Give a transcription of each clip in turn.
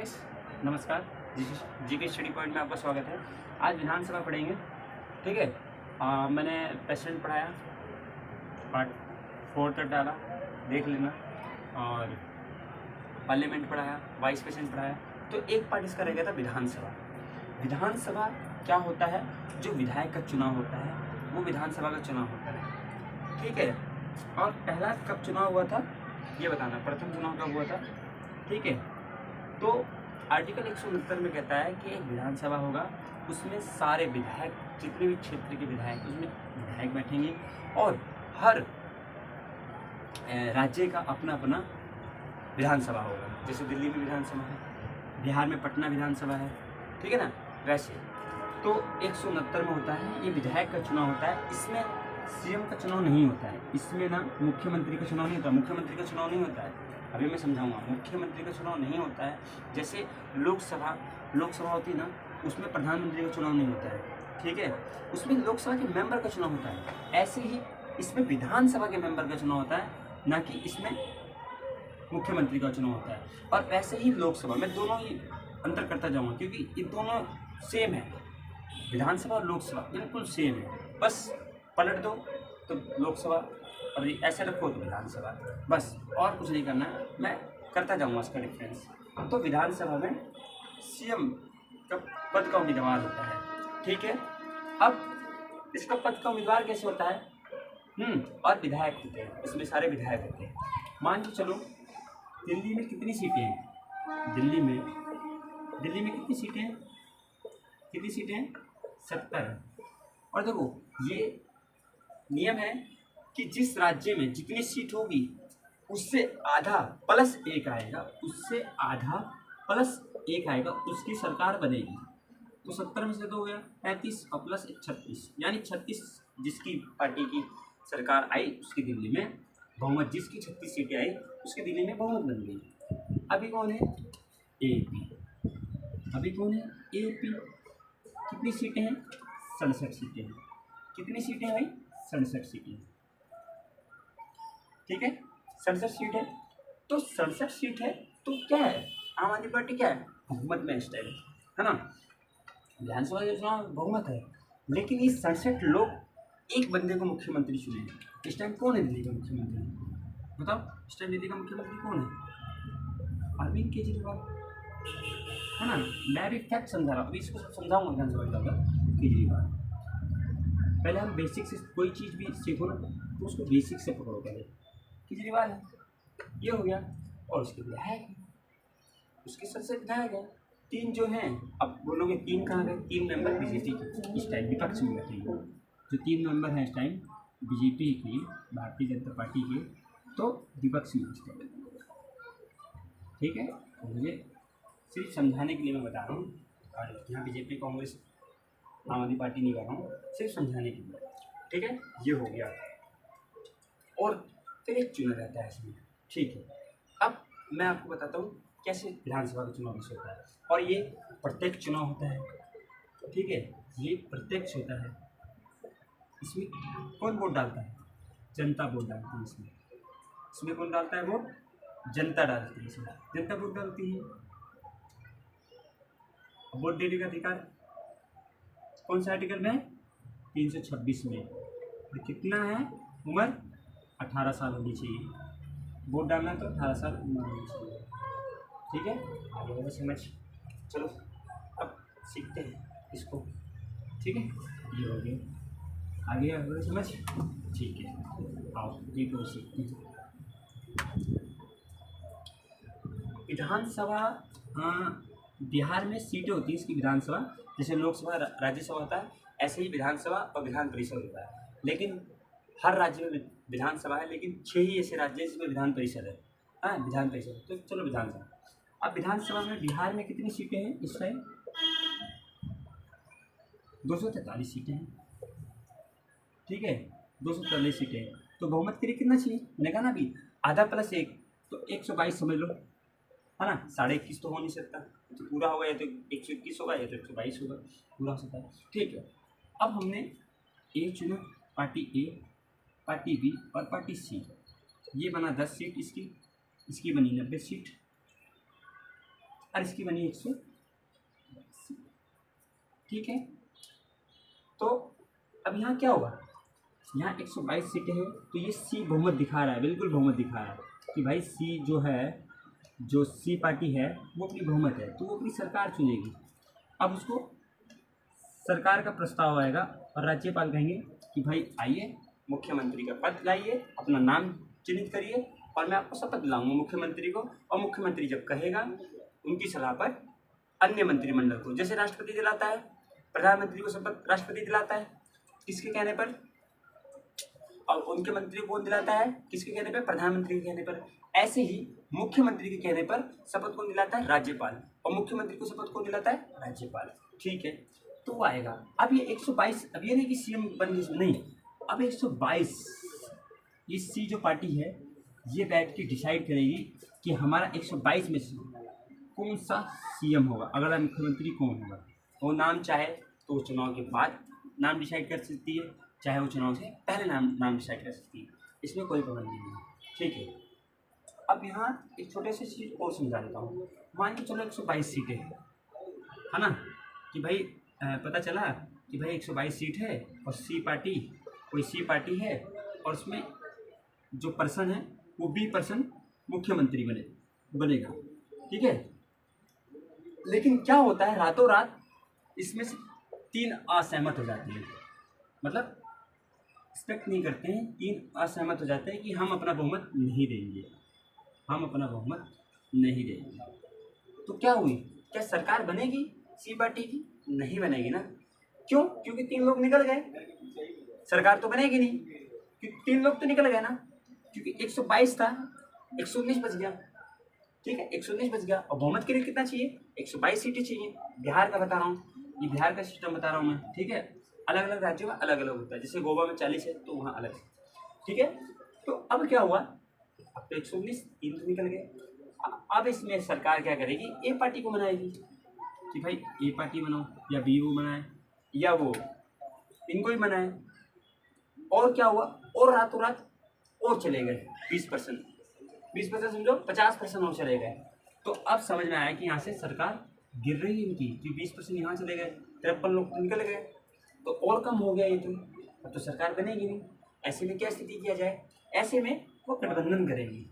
Guys, नमस्कार। GK study point में आपका स्वागत है। आज विधानसभा पढ़ेंगे, ठीक है। मैंने प्रेसिडेंट पढ़ाया, पार्ट 4 तक डाला, देख लेना। और पार्लियामेंट पढ़ाया, वाइस प्रेसिडेंट पढ़ाया। तो एक पार्ट इसका रह गया था विधानसभा। विधानसभा क्या होता है? जो विधायक का चुनाव होता है वो विधानसभा का चुनाव होता है, ठीक है। और पहला कब चुनाव हुआ था ये बताना, प्रथम चुनाव कब हुआ था, ठीक है। तो आर्टिकल 169 में कहता है कि एक विधानसभा होगा, उसमें सारे विधायक, जितने भी क्षेत्र के विधायक, उसमें विधायक बैठेंगे और हर राज्य का अपना अपना विधानसभा होगा। जैसे दिल्ली में विधानसभा है, बिहार में पटना विधानसभा है, ठीक है ना। वैसे तो 169 में होता है, ये विधायक का चुनाव होता है। इसमें सीएम का चुनाव नहीं होता है, इसमें ना मुख्यमंत्री का चुनाव नहीं होता। मुख्यमंत्री का चुनाव नहीं होता है, अभी मैं समझाऊंगा। मुख्यमंत्री का चुनाव नहीं होता है। जैसे लोकसभा होती है ना, उसमें प्रधानमंत्री का चुनाव नहीं होता है, ठीक है। उसमें लोकसभा के मेंबर का चुनाव होता है। ऐसे ही इसमें विधानसभा के मेंबर का चुनाव होता है, ना कि इसमें मुख्यमंत्री का चुनाव होता है। और वैसे ही लोकसभा में दोनों ही अंतर करता जाऊँगा, क्योंकि ये दोनों सेम है। विधानसभा और लोकसभा बिल्कुल सेम है, बस पलट दो तो लोकसभा और ऐसे रखो तो विधानसभा, बस। और कुछ नहीं करना है, मैं करता जाऊँगा इसका डिफरेंस। तो विधानसभा में सीएम का पद का उम्मीदवार होता है, ठीक है। अब इसका पद का उम्मीदवार कैसे होता है? और विधायक होते हैं, इसमें सारे विधायक होते हैं। मान के चलो दिल्ली में कितनी सीटें हैं? दिल्ली में कितनी सीटें हैं? 70। और देखो ये नियम है कि जिस राज्य में जितनी सीट होगी उससे आधा प्लस एक आएगा, उसकी सरकार बनेगी। तो 70 में से तो हो गया 35 और प्लस 36, यानी 36 जिसकी पार्टी की सरकार आई उसकी दिल्ली में बहुमत, जिसकी 36 सीटें आई उसकी दिल्ली में बहुमत बन गई। अभी कौन है? एपी। कितनी सीटें हैं? 67 सीटें हैं। कितनी सीटें हैं भाई? 67 सीटें, ठीक है। 67 सीट है। तो 67 सीट है तो क्या है? आम आदमी पार्टी क्या है? बहुमत में इस टाइम, है ना। विधानसभा के चुनाव बहुमत है, लेकिन ये 67 लोग एक बंदे को मुख्यमंत्री चुने। इस टाइम कौन है दिल्ली का मुख्यमंत्री? बताओ, इस टाइम दिल्ली का मुख्यमंत्री कौन है? अरविंद केजरीवाल, है ना। मैं भी फैक्ट समझा रहा हूँ, अभी इसको समझाऊंगा विधानसभा का। केजरीवाल, पहले हम बेसिक से कोई चीज़ भी सीखो ना तो उसको बेसिक से पकड़ो। पहले केजरीवाल है, ये हो गया। और उसके विधायक है, उसके सबसे विधायक है 3 जो हैं। अब बोलोगे 3 कहाँ गए? 3 मेंबर बीजेपी के इस टाइम विपक्ष में बैठे हैं। जो 3 मेंबर हैं इस टाइम बीजेपी की, भारतीय जनता पार्टी के, तो विपक्ष में इस टाइम, ठीक है। तो मुझे सिर्फ समझाने के लिए मैं बता रहा हूँ, और यहाँ बीजेपी कांग्रेस आम आदमी पार्टी नहीं कर रहा हूँ, सिर्फ समझाने के लिए, ठीक है। ये हो गया। और फिर एक चुनाव रहता है इसमें, ठीक है। अब मैं आपको बताता हूँ कैसे विधानसभा का चुनाव कैसे होता है। और ये प्रत्यक्ष चुनाव होता है, ठीक है। ये प्रत्यक्ष होता है। इसमें कौन वोट डालता है? जनता वोट डालती है। इसमें कौन डालता है वोट? जनता डालती है। इसमें जनता वोट डालती है। वोट देने का अधिकार कौन सा आर्टिकल में? 326 में। और कितना है उम्र? 18 साल होनी चाहिए। वोट डालना तो 18 साल उम्र होनी चाहिए, ठीक है। आगे वाला समझ। चलो अब सीखते हैं इसको, ठीक है। ये हो गया, आगे वाला समझ, ठीक है। आओ ये तो सीखते हैं। विधानसभा, बिहार में सीटें होती हैं इसकी विधानसभा, जैसे लोकसभा राज्यसभा होता है, ऐसे ही विधानसभा और विधान परिषद होता है। लेकिन हर राज्य में विधानसभा है, लेकिन 6 ही ऐसे राज्य हैं जिसमें विधान परिषद है। हाँ, विधान परिषद। तो चलो विधानसभा। अब विधानसभा में बिहार में कितनी सीटें हैं इस टाइम? 243 सीटें हैं, ठीक है। 243 सीटें हैं। तो बहुमत के लिए कितना चाहिए? मैंने कहा ना अभी, आधा प्लस एक, तो 122 समझ लो, है ना। 21.5 तो हो नहीं सकता, तो पूरा होगा या तो 121 होगा या तो 122 होगा, पूरा हो सकता है, ठीक है। अब हमने ए चुना, पार्टी ए, पार्टी बी और पार्टी सी। ये बना 10 सीट, इसकी बनी 90 सीट, और इसकी बनी 100। ठीक है, तो अब यहाँ क्या होगा, यहाँ 122 सीटें हैं, तो ये सी बहुमत दिखा रहा है, बिल्कुल बहुमत दिखा रहा है कि भाई सी जो है, जो सी पार्टी है वो अपनी बहुमत है, तो वो अपनी सरकार चुनेगी। अब उसको सरकार का प्रस्ताव आएगा और राज्यपाल कहेंगे कि भाई आइए, मुख्यमंत्री का पद लाइए, अपना नाम चिन्हित करिए और मैं आपको शपथ दिलाऊंगा मुख्यमंत्री को। और मुख्यमंत्री जब कहेगा, उनकी सलाह पर अन्य मंत्रिमंडल को, जैसे राष्ट्रपति दिलाता है, प्रधानमंत्री को शपथ राष्ट्रपति दिलाता है किसके कहने पर, और उनके मंत्री कौन दिलाता है किसके कहने पर, प्रधानमंत्री के कहने पर। ऐसे ही मुख्यमंत्री के कहने पर शपथ कौन दिलाता है, राज्यपाल, और मुख्यमंत्री को शपथ कौन दिलाता है, राज्यपाल। ठीक है, तो वो आएगा। अब ये 122, अब ये नहीं कि सीएम बन नहीं, अब 122 ये सी जो पार्टी है ये बैठ के डिसाइड करेगी कि हमारा 122 में से कौन सा सीएम होगा, अगला मुख्यमंत्री कौन होगा। वो नाम चाहे तो वो चुनाव के बाद नाम डिसाइड कर सकती है, चाहे वो चुनाव से पहले नाम डिसाइड कर सकती है, इसमें कोई पाबंदी नहीं है। ठीक है, अब यहाँ एक छोटे से चीज़ और समझा देता हूँ। मान के चलो 122 सीटें हैं, है ना, कि भाई पता चला कि भाई 122 सीट है और कोई सी पार्टी है और उसमें जो पर्सन है वो बी पर्सन मुख्यमंत्री बनेगा। ठीक है, लेकिन क्या होता है, रातों रात इसमें से 3 असहमत हो जाते हैं, मतलब एक्सपेक्ट नहीं करते हैं, 3 असहमत हो जाते हैं कि हम अपना बहुमत नहीं देंगे, हम अपना बहुमत नहीं देंगे। तो क्या हुई, क्या सरकार बनेगी सी पार्टी की? नहीं बनेगी ना। क्यों? क्योंकि 3 लोग निकल गए, सरकार तो बनेगी नहीं, क्योंकि 3 लोग तो निकल गए ना। क्योंकि 122 था, 119 बच गया। ठीक है, 119 बच गया, और बहुमत के लिए कितना चाहिए, 122 सीटें चाहिए। बिहार का बता रहा हूँ, ये बिहार का सिस्टम बता रहा हूँ मैं। ठीक है, अलग अलग राज्यों में अलग अलग होता है, जैसे गोवा में 40 है तो वहाँ अलग है। ठीक है, तो अब क्या हुआ, अब तो 119 3 तो निकल गए। अब इसमें सरकार क्या करेगी, ए पार्टी को बनाएगी कि भाई ए पार्टी बनाओ, या बी वो बनाए, या वो इनको ही बनाए। और क्या हुआ, और रातों रात और चले गए 20% समझो, 50% और चले गए। तो अब समझ में आया कि यहाँ से सरकार गिर रही है इनकी, जो 20% यहाँ चले गए, 53 लोग तो निकल गए, तो और कम हो गया ये तो, अब तो सरकार बनेगी नहीं। ऐसे में क्या स्थिति किया जाए, ऐसे में वो गठबंधन करेगी,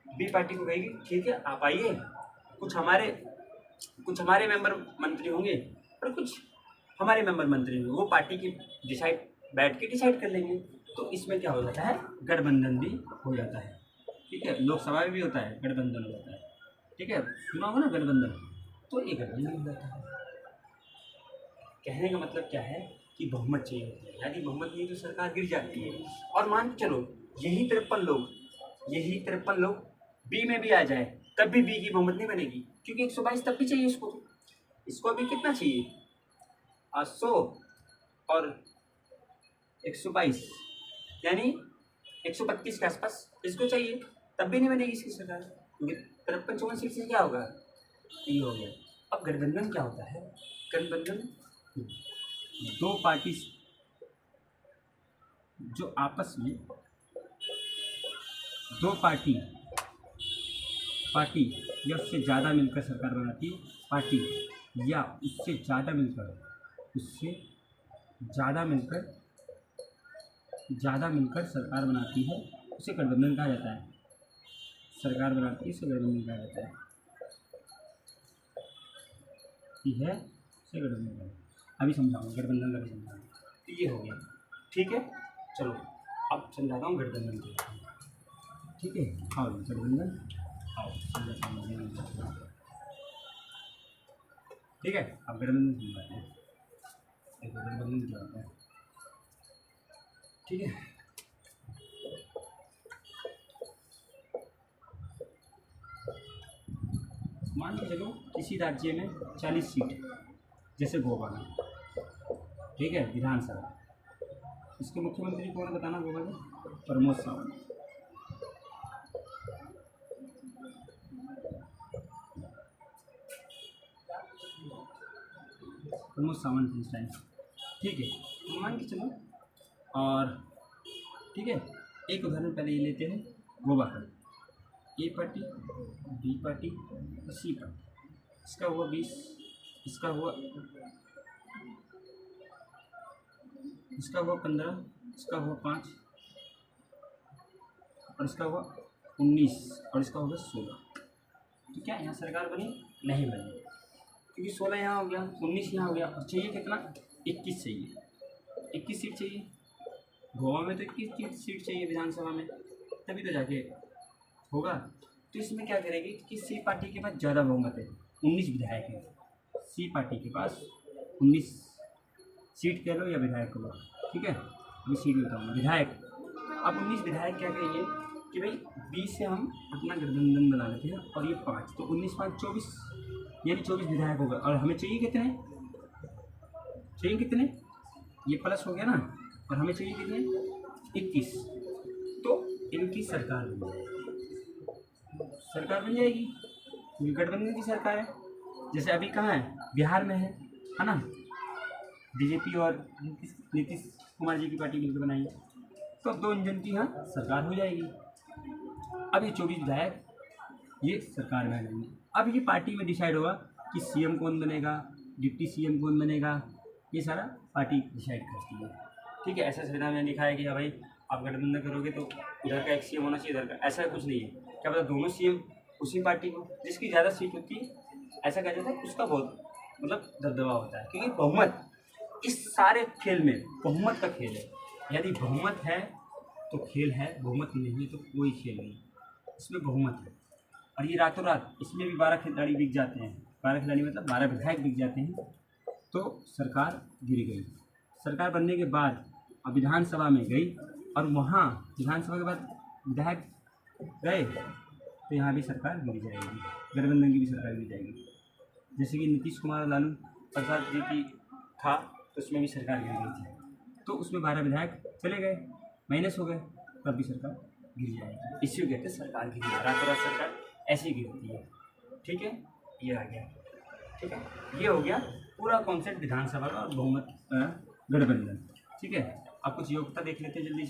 बी पार्टी को कहेगी ठीक है आप आइए, कुछ हमारे मेंबर मंत्री होंगे और कुछ हमारे मेंबर मंत्री होंगे, वो पार्टी की बैठ के डिसाइड कर लेंगे। तो इसमें क्या हो जाता है, गठबंधन भी हो जाता है। ठीक है, लोकसभा में भी होता है, गठबंधन हो जाता है। ठीक है, सुना हो ना गठबंधन, तो ये गठबंधन हो जाता है। कहने का मतलब क्या है कि बहुमत चाहिए होता है, यदि बहुमत नहीं तो सरकार गिर जाती है। और मान के चलो यही 53 लोग बी में भी आ जाए, तब भी बी की बहुमत नहीं बनेगी, क्योंकि 122 तब भी चाहिए इसको अभी कितना चाहिए, 100 और 122 यानी 132 के आसपास इसको चाहिए, तब भी नहीं बनेगी इसकी सरकार, क्योंकि 53-54 सीट से क्या होगा, ये हो गया। अब गठबंधन क्या होता है, गठबंधन 2 पार्टी जो आपस में 2 पार्टी या उससे ज़्यादा मिलकर सरकार बनाती है, पार्टी या उससे ज़्यादा मिलकर सरकार बनाती है, उसे गठबंधन कहा जाता है। सरकार बनाती है, उसे गठबंधन कहा जाता है। ठीक है, उसे गठबंधन कहा जाता है। अभी समझाऊंगा गठबंधन का भी समझाऊंगा। तो ये हो गया। ठीक है, चलो अब समझाता हूँ गठबंधन के। ठीक है, आओ गठबंधन, आओ ठीक है, अब गठबंधन समझाते हैं। देखो गठबंधन क्या होता है। ठीक है, मान के चलो किसी राज्य में 40 सीट, जैसे गोवा में, ठीक है, विधानसभा, इसके मुख्यमंत्री कौन है बताना, गोवा में प्रमोद सावंत। इस टाइम। ठीक है, मान के चलो, और ठीक है, एक उदाहरण पहले ये लेते हैं गोवा का, ए पार्टी, बी पार्टी और सी पार्टी। इसका हुआ 20, इसका हुआ 15, इसका हुआ 5 और इसका हुआ 19 और इसका होगा 16। तो क्या यहाँ सरकार बनी? नहीं बनी, क्योंकि 16 यहाँ हो गया, 19 यहाँ हो गया और चाहिए कितना? 21 चाहिए, 21 सीट चाहिए। गोवा में तो 21 सीट चाहिए विधानसभा में, तभी तो जाके होगा। तो इसमें क्या करेगी कि सी पार्टी के पास ज़्यादा बहुमत है, 19 विधायक है। सी पार्टी के पास 19 सीट कह लो या विधायक कह लो, ठीक है, अभी सीट बताऊँगा विधायक। अब 19 विधायक क्या कहेंगे कि भाई 20 से हम अपना गठबंधन बना लेते हैं और ये 5, तो 19 5 24, यानी 24 विधायक होगा। और हमें चाहिए कितने? ये प्लस हो गया ना, और हमें चाहिए कितने? 21। तो इनकी सरकार बन जाएगी, क्योंकि गठबंधन की सरकार है। जैसे अभी कहाँ है? बिहार में है ना, बीजेपी और नीतीश कुमार जी की पार्टी मिलकर बनाई है, तो 2 इंजन की यहाँ सरकार हो जाएगी। अब ये 24 विधायक ये सरकार में आ जाएंगे। अब ये पार्टी में डिसाइड होगा कि सीएम कौन बनेगा, डिप्टी सीएम कौन बनेगा, ये सारा पार्टी डिसाइड करती है, ठीक है। ऐसा संविधान में लिखा है कि हाँ भाई आप गठबंधन करोगे तो इधर का एक सीएम होना चाहिए, इधर का, ऐसा कुछ नहीं है। क्या पता दोनों सीएम उसी पार्टी को, जिसकी ज़्यादा सीट होती है, ऐसा कहा जाता है, उसका बहुत मतलब दबदबा होता है, क्योंकि बहुमत इस सारे खेल में बहुमत का खेल है। यदि बहुमत है तो खेल है, बहुमत नहीं है तो कोई खेल नहीं, इसमें बहुमत है। और ये रातों रात इसमें भी 12 खिलाड़ी बिक जाते हैं, 12 खिलाड़ी मतलब 12 विधायक बिक जाते हैं, तो सरकार गिर गई। सरकार बनने के बाद अब विधानसभा में गई और वहाँ विधानसभा के बाद विधायक गए, तो यहाँ भी सरकार गिर जाएगी, गठबंधन की भी सरकार गिर जाएगी। जैसे कि नीतीश कुमार और लालू प्रसाद जी की था, तो उसमें भी सरकार गिर गई थी, तो उसमें 12 विधायक चले गए, माइनस हो गए, तब भी सरकार गिर जाएगी। इसी को कहते हैं सरकार गिर गई, रातों रात सरकार ऐसी गिरती है, ठीक है। ये आ गया, ठीक है, ये हो गया पूरा कॉन्सेप्ट विधानसभा का और बहुमत गठबंधन, ठीक है। आप कुछ योग्यता देख लेते हैं जल्दी,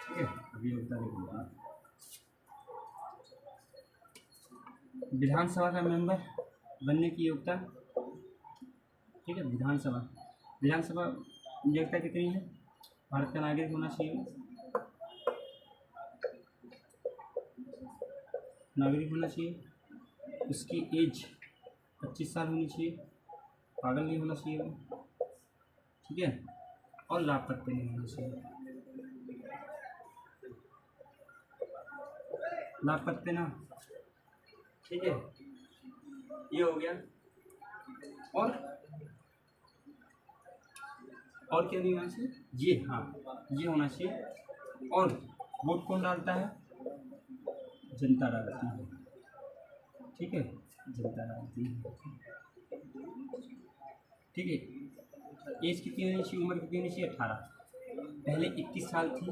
ठीक है। अभी योग्यता देख लेते हैं। विधानसभा का मेंबर बनने की योग्यता, ठीक है। विधानसभा योग्यता कितनी है? भारत का नागरिक होना चाहिए, उसकी एज 25 साल होनी चाहिए, पागल नहीं होना चाहिए वो, ठीक है, और लापता नहीं होना चाहिए, लापता ना, ठीक है। ये हो गया। और क्या नहीं होना चाहिए? ये होना चाहिए। और वोट कौन डालता है? जनता डालती है, ठीक है, जनता डालती है, ठीक है। एज कितनी होनी चाहिए, उम्र कितनी होनी चाहिए? 18। पहले 21 साल थी,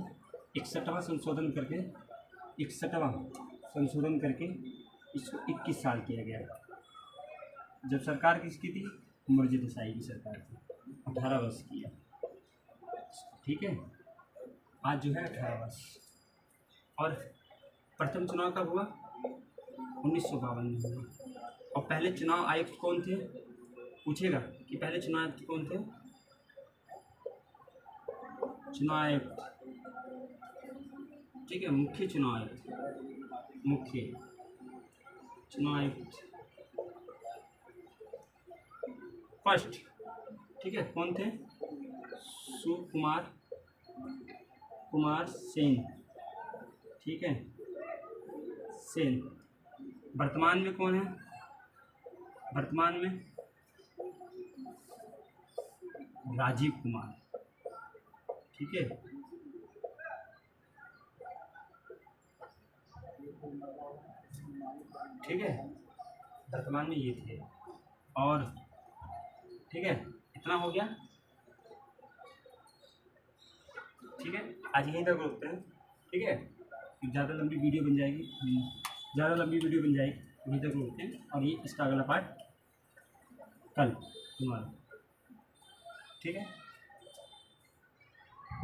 61वां संशोधन करके इसको 21 साल किया गया। जब सरकार किसकी थी? मुर्जी देसाई की सरकार थी, 18 वर्ष की है, ठीक है। आज जो है 18 वर्ष। और प्रथम चुनाव कब हुआ? 1952 में हुआ। और पहले चुनाव आयुक्त कौन थे? पूछेगा कि पहले चुनाव आयुक्त कौन थे? चुनाव आयुक्त, ठीक है, मुख्य चुनाव आयुक्त फर्स्ट, ठीक है, कौन थे? कुमार सेन, ठीक है, सेन। वर्तमान में कौन है? वर्तमान में राजीव कुमार, ठीक है। ठीक है, वर्तमान में ये थे। और ठीक है, इतना हो गया, ठीक है। आज यहीं तक रोकते हैं, ठीक है, ज़्यादा लंबी वीडियो बन जाएगी, यहीं तक रोकते हैं। और ये इसका अगला पार्ट कल तुम्हारा, ठीक है।